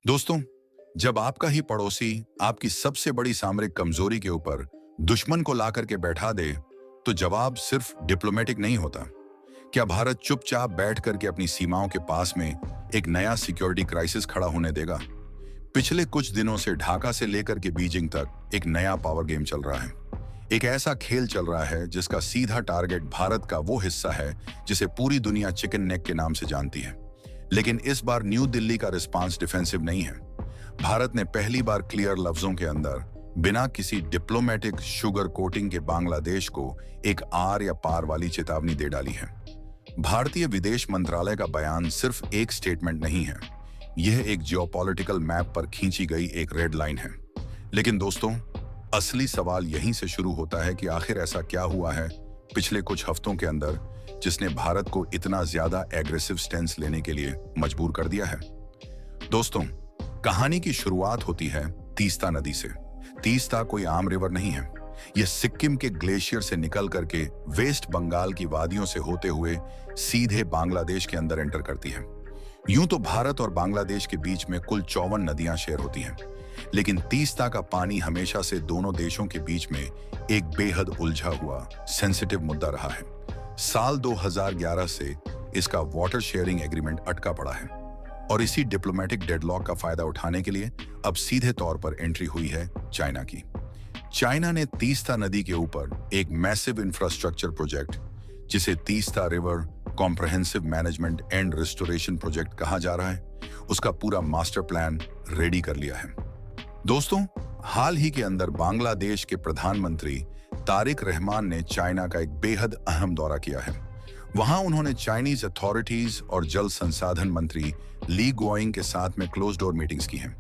दोस्तों, जब आपका ही पड़ोसी आपकी सबसे बड़ी सामरिक कमजोरी के ऊपर दुश्मन को ला करके बैठा दे, तो जवाब सिर्फ डिप्लोमेटिक नहीं होता। क्या भारत चुपचाप बैठ करके अपनी सीमाओं के पास में एक नया सिक्योरिटी क्राइसिस खड़ा होने देगा? पिछले कुछ दिनों से ढाका से लेकर के बीजिंग तक एक नया पावर गेम चल रहा है। एक ऐसा खेल चल रहा है जिसका सीधा टारगेट भारत का वो हिस्सा है जिसे पूरी दुनिया चिकन नेक के नाम से जानती है। लेकिन इस बार न्यू दिल्ली का रिस्पांस डिफेंसिव नहीं है। भारत ने पहली बार क्लियर लफ्जों के अंदर बिना किसी डिप्लोमेटिक शुगर कोटिंग के बांग्लादेश को एक आर या पार वाली चेतावनी दे डाली है। भारतीय विदेश मंत्रालय का बयान सिर्फ एक स्टेटमेंट नहीं है, यह एक जियोपॉलिटिकल मैप पर खींची गई एक रेड लाइन है। लेकिन दोस्तों, असली सवाल यहीं से शुरू होता है कि आखिर ऐसा क्या हुआ है पिछले कुछ हफ्तों के अंदर जिसने भारत को इतना ज्यादा एग्रेसिव स्टेंस लेने के लिए मजबूर कर दिया है। दोस्तों, कहानी की शुरुआत होती है तीस्ता नदी से। तीस्ता कोई आम रिवर नहीं है। यह सिक्किम के ग्लेशियर से निकल करके वेस्ट बंगाल की वादियों से होते हुए सीधे बांग्लादेश के अंदर एंटर करती है। यूं तो भारत और बांग्लादेश के बीच में कुल 54 नदियां शेयर होती हैं, लेकिन तीस्ता का पानी हमेशा से दोनों देशों के बीच में एक बेहद उलझा हुआ सेंसिटिव मुद्दा रहा है। साल 2011 से इसका वाटर शेयरिंग एग्रीमेंट अटका पड़ा है और इसी डिप्लोमेटिक डेडलॉक का फायदा उठाने के लिए अब सीधे तौर पर एंट्री हुई है चाइना की। चाइना ने तीस्ता नदी के ऊपर एक मैसिव इंफ्रास्ट्रक्चर प्रोजेक्ट, जिसे Teesta river comprehensive management and restoration project कहा जा रहा है, उसका पूरा मास्टर प्लान रेडी कर लिया है। दोस्तों, हाल ही के अंदर बांग्लादेश के प्रधानमंत्री तारिक रहमान ने चाइना का एक बेहद अहम दौरा किया है। वहां उन्होंने चाइनीज अथॉरिटीज और जल संसाधन मंत्री ली गुओइंग के साथ में क्लोज डोर मीटिंग्स की हैं।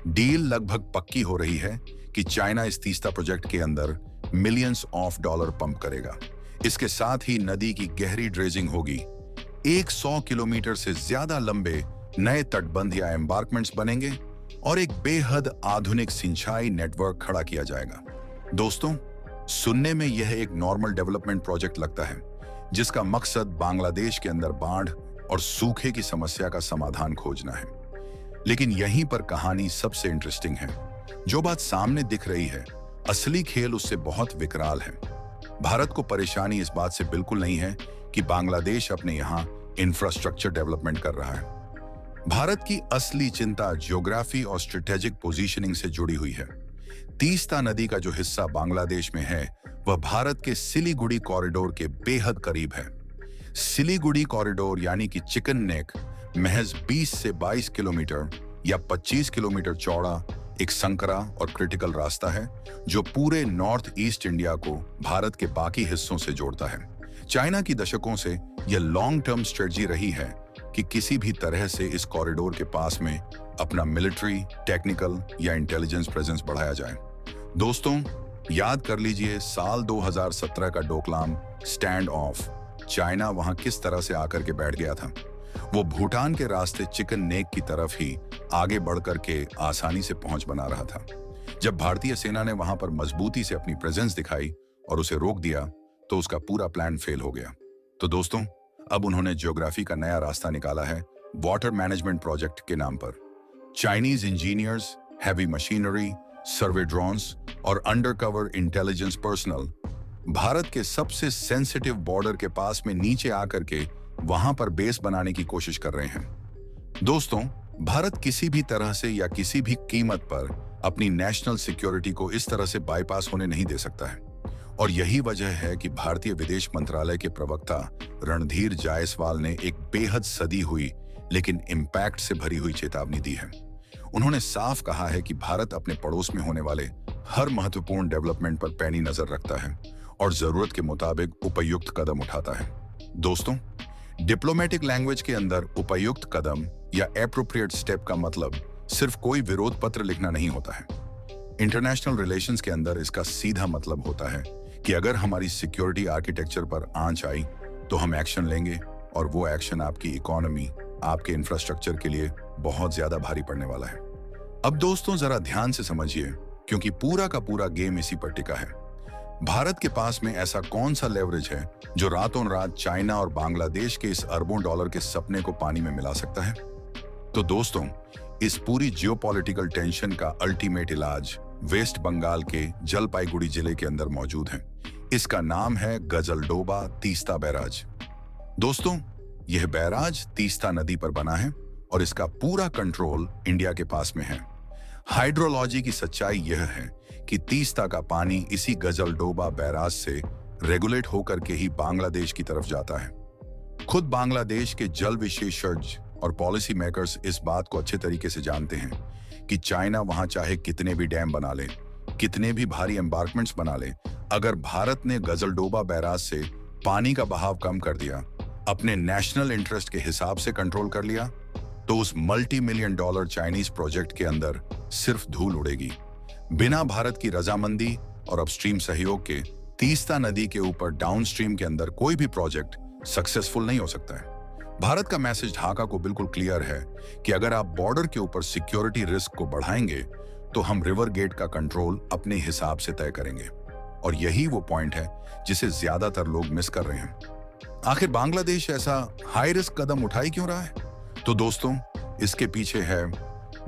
डील लगभग पक्की हो रही है कि चाइना इस तीस्ता प्रोजेक्ट के अंदर मिलियंस ऑफ डॉलर पंप करेगा। इसके साथ ही नदी की गहरी ड्रेजिंग होगी। 100 किलोमीटर से ज्यादा लंबे नए तटबंध या एम्बार्कमेंट्स बनेंगे और एक बेहद आधुनिक सिंचाई नेटवर्क खड़ा किया जाएगा। दोस्तों, सुनने में यह एक नॉर्मल डेवलपमेंट प्रोजेक्ट लगता है जिसका मकसद बांग्लादेश के अंदर बाढ़ और सूखे की समस्या का समाधान खोजना है। लेकिन यहीं पर कहानी सबसे इंटरेस्टिंग है। जो बात सामने दिख रही है, असली खेल उससे बहुत विकराल है। भारत को परेशानी इस बात से बिल्कुल नहीं है कि बांग्लादेश अपने यहां इंफ्रास्ट्रक्चर डेवलपमेंट कर रहा है। भारत की असली चिंता ज्योग्राफी और स्ट्रेटेजिक पोजीशनिंग से जुड़ी हुई है। तीस्ता नदी का जो हिस्सा बांग्लादेश में है, वह भारत के सिलीगुड़ी कॉरिडोर के बेहद करीब है। सिलीगुड़ी कॉरिडोर यानी कि चिकन नेक महज 20 से 22 किलोमीटर या 25 किलोमीटर चौड़ा एक संकरा और क्रिटिकल रास्ता है जो पूरे नॉर्थ ईस्ट इंडिया को भारत के बाकी हिस्सों से जोड़ता है। चाइना की दशकों से यह लॉन्ग टर्म स्ट्रेटजी रही है कि किसी भी तरह से इस कॉरिडोर के पास में अपना मिलिट्री, टेक्निकल या इंटेलिजेंस प्रेजेंस बढ़ाया जाए। दोस्तों, याद कर लीजिए साल 2017 का डोकलाम स्टैंड ऑफ। चाइना वहां किस तरह से आकर के बैठ गया था। वो भूटान के रास्ते चिकन नेक की तरफ ही आगे बढ़कर के आसानी से पहुंच बना रहा था। जब भारतीय सेना ने वहां पर मजबूती से अपनी प्रेजेंस दिखाई और उसे रोक दिया, तो उसका पूरा प्लान फेल हो गया। तो दोस्तों, अब उन्होंने ज्योग्राफी का नया रास्ता निकाला है वाटर मैनेजमेंट प्रोजेक्ट के नाम पर। चाइनीज इंजीनियर्स, हैवी मशीनरी, सर्वे ड्रोन्स और अंडरकवर इंटेलिजेंस पर्सनल भारत के सबसे सेंसिटिव बॉर्डर के पास में नीचे आकर के वहां पर बेस बनाने की कोशिश कर रहे हैं। दोस्तों, भारत किसी भी तरह से या किसी भी कीमत पर अपनी नेशनल सिक्योरिटी को इस तरह से बाईपास होने नहीं दे सकता है। और यही वजह है कि भारतीय विदेश मंत्रालय के प्रवक्ता रणधीर जायसवाल ने एक बेहद सदी हुई लेकिन इम्पैक्ट से भरी हुई चेतावनी दी है। उन्होंने साफ कहा है कि भारत अपने पड़ोस में होने वाले हर महत्वपूर्ण डेवलपमेंट पर पैनी नजर रखता है और जरूरत के मुताबिक उपयुक्त कदम उठाता है। दोस्तों, डिप्लोमेटिक लैंग्वेज के अंदर उपयुक्त कदम या एप्रोप्रिएट स्टेप का मतलब सिर्फ कोई विरोध पत्र लिखना नहीं होता है। इंटरनेशनल रिलेशंस के अंदर इसका सीधा मतलब होता है कि अगर हमारी सिक्योरिटी आर्किटेक्चर पर आंच आई तो हम एक्शन लेंगे और वो एक्शन आपकी इकोनॉमी, आपके इंफ्रास्ट्रक्चर के लिए बहुत ज्यादा भारी पड़ने वाला है। अब दोस्तों, जरा ध्यान से समझिए, क्योंकि पूरा का पूरा गेम इसी पर टिका है। भारत के पास में ऐसा कौन सा लेवरेज है जो रातों रात चाइना और बांग्लादेश के इस अरबों डॉलर के सपने को पानी में मिला सकता है? तो दोस्तों, इस पूरी जियोपॉलिटिकल टेंशन का अल्टीमेट इलाज वेस्ट बंगाल के जलपाईगुड़ी जिले के अंदर मौजूद है। इसका नाम है गजलडोबा तीस्ता बैराज। दोस्तों, यह बैराज तीस्ता नदी पर बना है और इसका पूरा कंट्रोल इंडिया के पास में है। हाइड्रोलॉजी की सच्चाई यह है कि तीस्ता का पानी इसी गजलडोबा बैराज से रेगुलेट होकर के ही बांग्लादेश की तरफ जाता है। खुद बांग्लादेश के जल विशेषज्ञ और पॉलिसी मेकर्स इस बात को अच्छे तरीके से जानते हैं कि चाइना वहां चाहे कितने भी डैम बना ले, कितने भी भारी एम्बार्कमेंट्स बना ले, अगर भारत ने गजलडोबा बैराज से पानी का बहाव कम कर दिया, अपने नेशनल इंटरेस्ट के हिसाब से कंट्रोल कर लिया, तो उस multi million dollar Chinese project के अंदर सिर्फ धूल उड़ेगी। बिना भारत की रजामंदी और अपस्ट्रीम सहयोग के तीस्ता नदी के ऊपर डाउनस्ट्रीम के अंदर कोई भी प्रोजेक्ट सक्सेसफुल नहीं हो सकता है। भारत का मैसेज ढाका को बिल्कुल क्लियर है कि अगर आप बॉर्डर के ऊपर सिक्योरिटी रिस्क को बढ़ाएंगे तो हम रिवर गेट का कंट्रोल अपने हिसाब से तय करेंगे। और यही वो पॉइंट है जिसे ज्यादातर लोग मिस कर रहे हैं। आखिर बांग्लादेश ऐसा हाई रिस्क कदम उठाई क्यों रहा है? तो दोस्तों, इसके पीछे है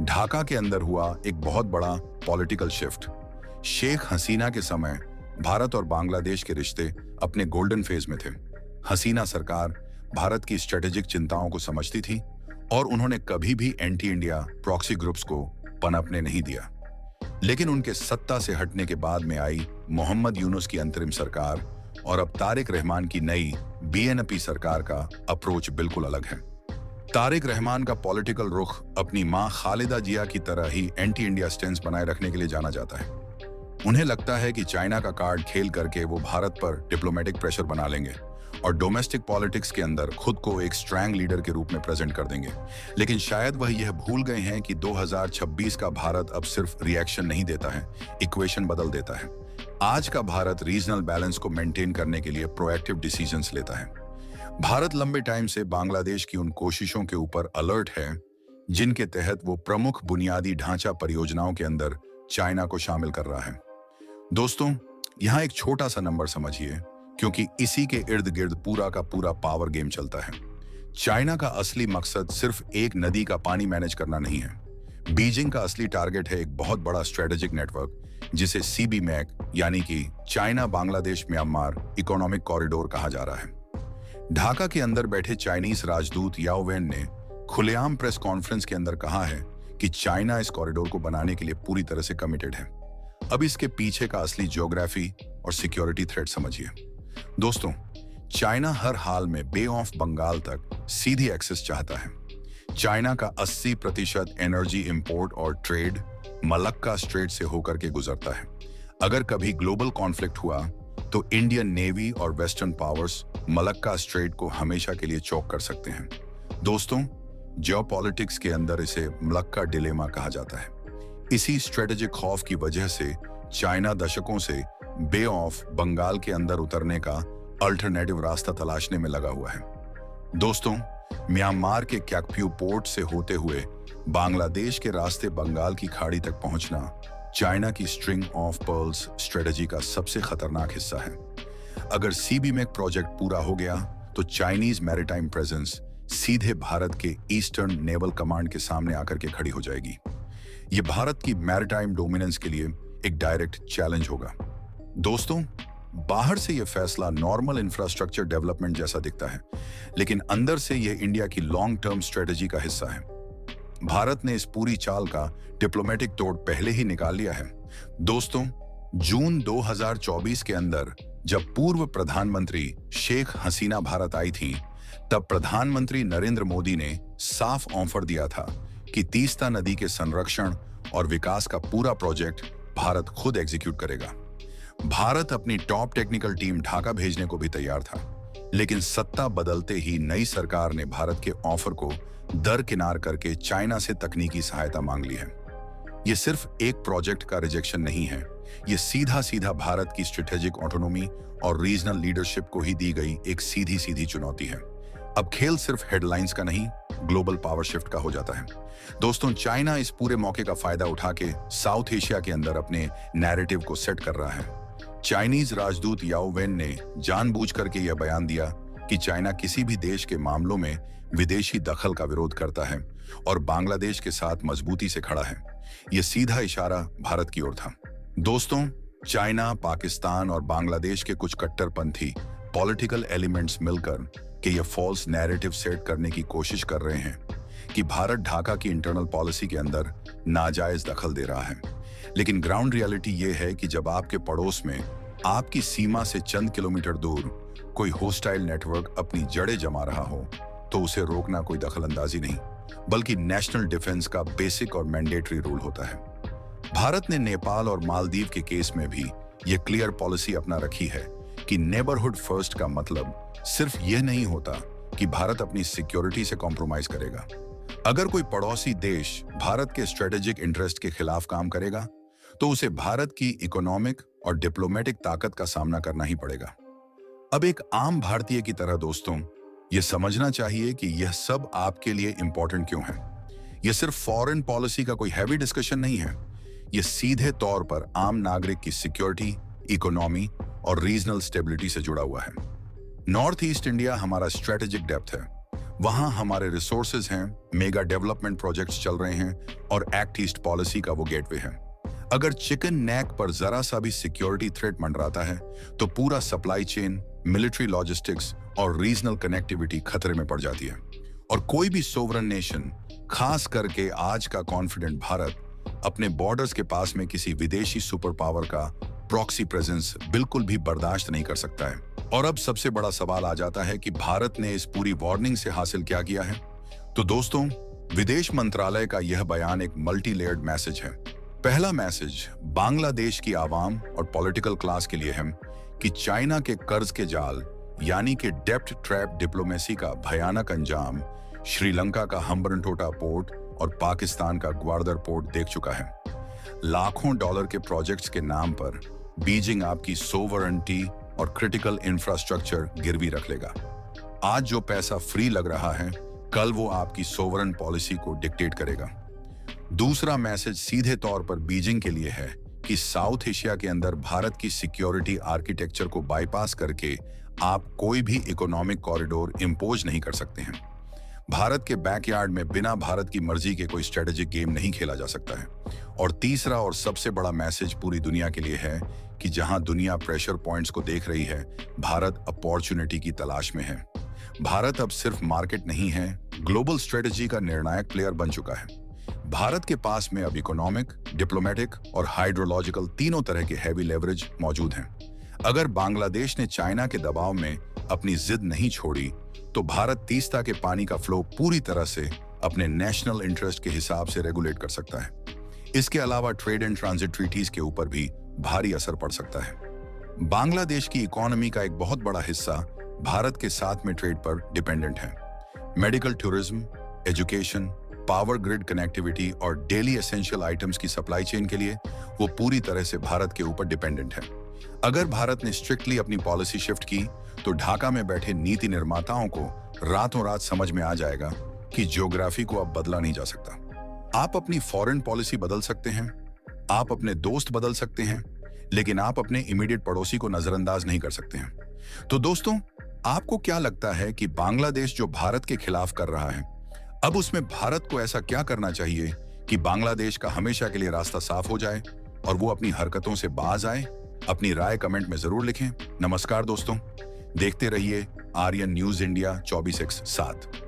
ढाका के अंदर हुआ एक बहुत बड़ा पॉलिटिकल शिफ्ट। शेख हसीना के समय भारत और बांग्लादेश के रिश्ते अपने गोल्डन फेज में थे। हसीना सरकार भारत की स्ट्रेटेजिक चिंताओं को समझती थी और उन्होंने कभी भी एंटी इंडिया प्रॉक्सी ग्रुप्स को पनपने नहीं दिया। लेकिन उनके सत्ता से हटने के बाद में आई मोहम्मद यूनुस की अंतरिम सरकार और अब तारिक रहमान की नई बीएनपी सरकार का अप्रोच बिल्कुल अलग है। तारिक रहमान का पॉलिटिकल रुख अपनी मां खालिदा जिया की तरह ही एंटी इंडिया स्टैंस बनाए रखने के लिए जाना जाता है। उन्हें लगता है कि चाइना का कार्ड खेल करके वो भारत पर डिप्लोमेटिक प्रेशर बना लेंगे और डोमेस्टिक पॉलिटिक्स के अंदर खुद को एक स्ट्रॉन्ग लीडर के रूप में प्रेजेंट कर देंगे। लेकिन शायद वह यह भूल गए हैं कि 2026 का भारत अब सिर्फ रिएक्शन नहीं देता है, इक्वेशन बदल देता है। आज का भारत रीजनल बैलेंस को मेंटेन करने के लिए प्रोएक्टिव डिसीजंस लेता है। भारत लंबे टाइम से बांग्लादेश की उन कोशिशों के ऊपर अलर्ट है जिनके तहत वो प्रमुख बुनियादी ढांचा परियोजनाओं के अंदर चाइना को शामिल कर रहा है। दोस्तों, यहाँ एक छोटा सा नंबर समझिए, क्योंकि इसी के इर्द गिर्द पूरा का पूरा पावर गेम चलता है। चाइना का असली मकसद सिर्फ एक नदी का पानी मैनेज करना नहीं है। बीजिंग का असली टारगेट है एक बहुत बड़ा स्ट्रेटेजिक नेटवर्क जिसे सीबीमैक यानी कि China Bangladesh Myanmar economic corridor कहा जा रहा है। ढाका के अंदर बैठे चाइनीज राजदूत याओ वेन ने खुलेआम प्रेस कॉन्फ्रेंस के अंदर कहा है कि चाइना इस कॉरिडोर को बनाने के लिए पूरी तरह से कमिटेड है। अब इसके पीछे का असली ज्योग्राफी और सिक्योरिटी थ्रेट समझिए। दोस्तों, चाइना हर हाल में बे ऑफ बंगाल तक सीधी एक्सेस चाहता है। चाइना का 80% एनर्जी इंपोर्ट और ट्रेड मलक्का स्ट्रेट से होकर के गुजरता है। अगर कभी ग्लोबल कॉन्फ्लिक्ट हुआ तो इंडियन नेवी और वेस्टर्न पावर्स मलक्का स्ट्रेट को हमेशा के लिए चौक कर सकते हैं। दोस्तों, जियोपॉलिटिक्स के अंदर इसे मलक्का डिलेमा कहा जाता है। इसी स्ट्रेटेजिक खौफ की वजह से चाइना दशकों से बे ऑफ बंगाल के अंदर उतरने का अल्टरनेटिव रास्ता तलाशने में लगा हुआ है। दोस्तों, म्यांमार के क्याकप्यू पोर्ट से होते हुए बांग्लादेश के रास्ते बंगाल की खाड़ी तक पहुंचना चाइना की स्ट्रिंग ऑफ पर्ल्स स्ट्रेटजी का सबसे खतरनाक हिस्सा है। अगर सीबीमैक प्रोजेक्ट पूरा हो गया तो चाइनीज मैरिटाइम प्रेजेंस सीधे भारत के ईस्टर्न नेवल कमांड के सामने आकर के खड़ी हो जाएगी। ये भारत की मैरिटाइम डोमिनेंस के लिए एक डायरेक्ट चैलेंज होगा। दोस्तों, बाहर से यह फैसला नॉर्मल इंफ्रास्ट्रक्चर डेवलपमेंट जैसा दिखता है, लेकिन अंदर से यह इंडिया की लॉन्ग टर्म स्ट्रेटजी का हिस्सा है। भारत ने इस पूरी चाल का डिप्लोमेटिक तोड़ पहले ही निकाल लिया है। दोस्तों, जून 2024 के अंदर जब पूर्व प्रधानमंत्री शेख हसीना भारत आई थी, तब प्रधानमंत्री नरेंद्र मोदी ने साफ ऑफर दिया था कि तीस्ता नदी के संरक्षण और विकास का पूरा प्रोजेक्ट भारत खुद एग्जीक्यूट करेगा। भारत अपनी टॉप टेक्निकल टीम ढाका भेजने को भी तैयार था, लेकिन सत्ता बदलते ही नई सरकार ने भारत के ऑफर को दरकिनार करके चाइना से तकनीकी सहायता मांग ली है। यह सिर्फ एक प्रोजेक्ट का रिजेक्शन नहीं है, यह सीधा सीधा भारत की स्ट्रेटेजिक ऑटोनोमी और रीजनल लीडरशिप को ही दी गई एक सीधी सीधी चुनौती है। अब खेल सिर्फ हेडलाइंस का नहीं, ग्लोबल पावर शिफ्ट का हो जाता है। दोस्तों, चाइना इस पूरे मौके का फायदा उठा के साउथ एशिया के अंदर अपने नैरेटिव को सेट कर रहा है। चाइनीज राजदूत याओ वेन ने जानबूझ करके यह बयान दिया कि चाइना किसी भी देश के मामलों में विदेशी दखल का विरोध करता है और बांग्लादेश के साथ मजबूती से खड़ा है। यह सीधा इशारा भारत की ओर था। दोस्तों, चाइना, पाकिस्तान और बांग्लादेश के कुछ कट्टरपंथी पॉलिटिकल एलिमेंट्स मिलकर के ये फॉल्स नैरेटिव सेट करने की कोशिश कर रहे हैं कि भारत ढाका की इंटरनल पॉलिसी के अंदर नाजायज दखल दे रहा है। लेकिन ग्राउंड रियलिटी ये है कि जब आपके पड़ोस में आपकी सीमा से चंद किलोमीटर दूर कोई होस्टाइल नेटवर्क अपनी जड़ें जमा रहा हो, तो उसे रोकना कोई दखलंदाजी नहीं, बल्कि नेशनल डिफेंस का बेसिक और मैंडेटरी रूल होता है। भारत ने नेपाल और मालदीव के केस में भी ये क्लियर पॉलिसी अपना रखी है कि नेबरहुड फर्स्ट का मतलब सिर्फ यह नहीं होता कि भारत अपनी सिक्योरिटी से कॉम्प्रोमाइज करेगा। अगर कोई पड़ोसी देश भारत के स्ट्रेटेजिक इंटरेस्ट के खिलाफ काम करेगा, तो उसे भारत की इकोनॉमिक और डिप्लोमेटिक ताकत का सामना करना ही पड़ेगा। अब एक आम भारतीय की तरह दोस्तों, यह समझना चाहिए कि यह सब आपके लिए इंपॉर्टेंट क्यों है। यह सिर्फ फॉरेन पॉलिसी का कोई हैवी डिस्कशन नहीं है। यह सीधे तौर पर आम नागरिक की सिक्योरिटी, इकोनॉमी और रीजनल स्टेबिलिटी से जुड़ा हुआ है। नॉर्थ ईस्ट इंडिया हमारा स्ट्रेटेजिक डेप्थ है। वहां हमारे रिसोर्सेज हैं, मेगा डेवलपमेंट प्रोजेक्ट्स चल रहे हैं और एक्ट ईस्ट पॉलिसी का वो गेटवे है। अगर चिकन नेक पर जरा सा भी सिक्योरिटी थ्रेट मंडराता है, तो पूरा सप्लाई चेन, मिलिट्री लॉजिस्टिक्स और रीजनल कनेक्टिविटी खतरे में पड़ जाती है। और कोई भी सोवरन नेशन, खास करके आज का कॉन्फिडेंट भारत, अपने बॉर्डर्स के पास में किसी विदेशी सुपर पावर का प्रॉक्सी प्रेजेंस बिल्कुल भी बर्दाश्त नहीं कर सकता है। और अब सबसे बड़ा सवाल आ जाता है कि भारत ने इस पूरी वार्निंग से हासिल क्या किया है। तो दोस्तों, विदेश मंत्रालय का यह बयान एक मल्टी लेयर्ड मैसेज है। पहला मैसेज बांग्लादेश की आवाम और पॉलिटिकल क्लास के लिए है कि चाइना के कर्ज के जाल यानी कि डेप्ट ट्रैप डिप्लोमेसी का भयानक अंजाम श्रीलंका का हम्बनटोटा पोर्ट और पाकिस्तान का ग्वादर पोर्ट देख चुका है। लाखों डॉलर के प्रोजेक्ट्स के नाम पर बीजिंग आपकी सोवरेनिटी और क्रिटिकल इंफ्रास्ट्रक्चर गिरवी रख लेगा। आज जो पैसा फ्री लग रहा है, कल वो आपकी सोवरेन पॉलिसी को डिक्टेट करेगा। दूसरा मैसेज सीधे तौर पर बीजिंग के लिए है कि साउथ एशिया के अंदर भारत की सिक्योरिटी आर्किटेक्चर को बाईपास करके आप कोई भी इकोनॉमिक कॉरिडोर इंपोज नहीं कर सकते हैं। भारत के बैकयार्ड में बिना भारत की मर्जी के कोई स्ट्रेटेजिक गेम नहीं खेला जा सकता है। और तीसरा और सबसे बड़ा मैसेज पूरी दुनिया के लिए है कि जहां दुनिया प्रेशर पॉइंट्स को देख रही है, भारत अपॉर्चुनिटी की तलाश में है। भारत अब सिर्फ मार्केट नहीं है, ग्लोबल स्ट्रेटेजी का निर्णायक प्लेयर बन चुका है। भारत के पास में अब इकोनॉमिक, डिप्लोमेटिक और हाइड्रोलॉजिकल तीनों तरह के हैवी लेवरेज मौजूद हैं। अगर बांग्लादेश ने चाइना के दबाव में अपनी जिद नहीं छोड़ी, तो भारत तीस्ता के पानी का फ्लो पूरी तरह से अपने नेशनल इंटरेस्ट के हिसाब से रेगुलेट कर सकता है। इसके अलावा ट्रेड एंड ट्रांजिट ट्रीटीज के ऊपर भी भारी असर पड़ सकता है। बांग्लादेश की इकोनॉमी का एक बहुत बड़ा हिस्सा भारत के साथ में ट्रेड पर डिपेंडेंट है। Medical tourism, education, power grid connectivity और डेली एसेंशियल आइटम्स की सप्लाई चेन के लिए वो पूरी तरह से भारत के ऊपर डिपेंडेंट है। अगर भारत ने स्ट्रिक्टली अपनी पॉलिसी शिफ्ट की, तो ढाका में बैठे नीति निर्माताओं को रातों रात समझ में आ जाएगा कि ज्योग्राफी को अब बदला नहीं जा सकता। आप अपनी फॉरेन पॉलिसी बदल सकते हैं, आप अपने दोस्त बदल सकते हैं, लेकिन आप अपने इमीडिएट पड़ोसी को नजरअंदाज नहीं कर सकते हैं। तो दोस्तों, आपको क्या लगता है कि बांग्लादेश जो भारत के खिलाफ कर रहा है, अब उसमें भारत को ऐसा क्या करना चाहिए कि बांग्लादेश का हमेशा के लिए रास्ता साफ हो जाए और वो अपनी हरकतों से बाज आए? अपनी राय कमेंट में जरूर लिखें। नमस्कार दोस्तों, देखते रहिए आर्यन न्यूज इंडिया 24x7।